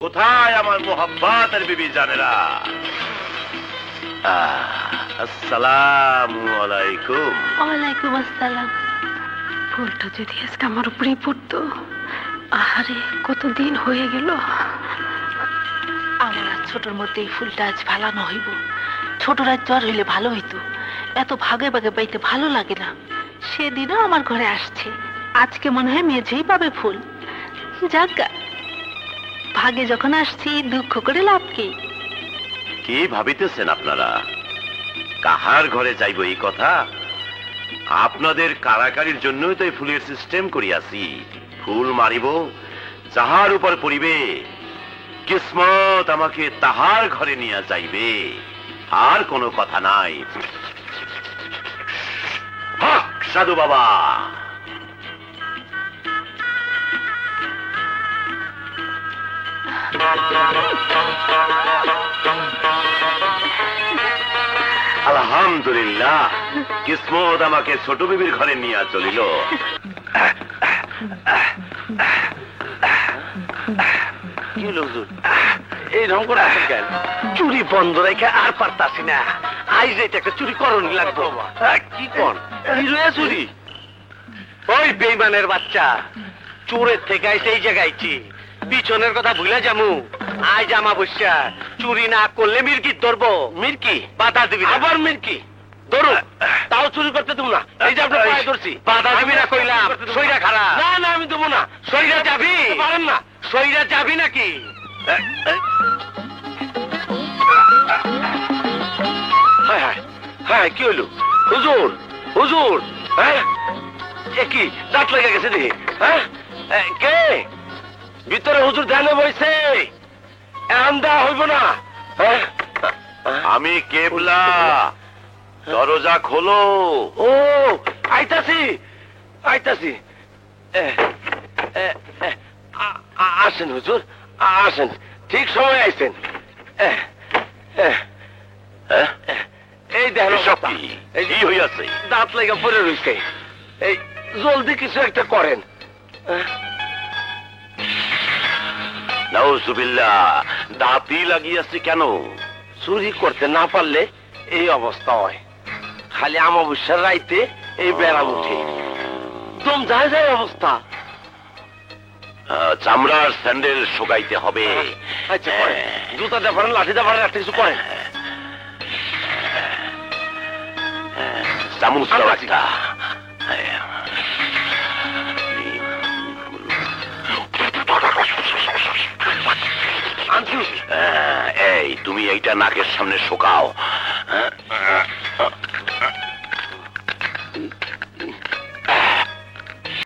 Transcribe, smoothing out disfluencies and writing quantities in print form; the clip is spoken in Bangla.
কোথায় আমার মোহাব্বতের বিবি জানেরা? আসসালামু আলাইকুম। ওয়ালাইকুম আসসালাম। ফুলটা যদি আজকে আমার উপরেই পড়তো। আহারে কতদিন হয়ে গেল। আমার আর ছোটর মধ্যে এই ফুলটা আজ ফালানো হইব। ছোটরা জ্বর হইলে ভালো হইতো, এত ভাগে ভাগে পাইতে ভালো লাগে না। সেদিনও আমার ঘরে আসছে, আজকে মনে হয় মেঝেই পাবে ফুল। যাক, ভাগে যখন আসছি দুঃখ করে লাভ কি? কি ভাবিতেছেন আপনারা? কাহার ঘরে যাইব এই কথা? আপনাদের কারাকারির জন্যই তো এই ফুলের সিস্টেম করিয়াছি। ফুল মারিব, যাহার উপর পড়িবে কিসমত আমাকে তাহার ঘরে নিয়ে যাইবে। আর কোনো কথা নাই। হক সাধু বাবা। আলহামদুলিল্লাহ, কিসমত আমাকে ছোট বিবির ঘরে নিয়ে চলিল। কি লোকজন এই রকম করে আসেন কেন? চুরি বন্ধ রেখে আর পারতাছি না। আইজ এটা একটা চুরি করণই লাগবো। কি কন চুরি? ওই বেইমানের বাচ্চা চোরের থেকে আইসে এই জায়গায় আইছি। পিছনের কথা ভুলে যামু। আজ জামা বসা চুরি না করলে মির্কি ধরবো। মির্কি বাধা দিবি? আবার মির্কি ধরো, তাও চুরি করতে তুমি না। এই যে আপনার পায়ে ধরছি, বাধা দিবি না কইলাম। সইরা খারাপ। না না, আমি দেবো না। সইরা যাবি? পারেন না। সইরা যাবি নাকি? হ্যাঁ হ্যাঁ হ্যাঁ, কি হইল? হুজুর হুজুর, হ্যাঁ কি দাঁত লেগে গেছে দেখি? হ্যাঁ কে ভিতরে? হুজুর ধ্যানে বইছে, এখন দেওয়া হইব না। আমি কেবলা, দরজা খোলো। ও আইতাছি আইতাছি। আসেন হুজুর, আসেন, ঠিক সময় আইছেন। এই দেখেন কি হইয়াছে? দাঁত লেগে পড়ে রয়েছে। এই জলদি কিছু একটা করেন। নাউজুবিল্লাহ, দাঁতই লাগিয়াছে কেন? চুরি করতে না পারলে এই অবস্থা হয়। খালি অমাবস্যার রাইতে এই বেড়া উঠে, দম যায় যায় অবস্থা। চামড়ার স্যান্ডেল শোকাইতে হবে। আচ্ছা জুতাটা পারেন, লাঠিটা পারেন, একটা কিছু করেন। চামচ একটা। এই তুমি এইটা নাকের সামনে শোকাও।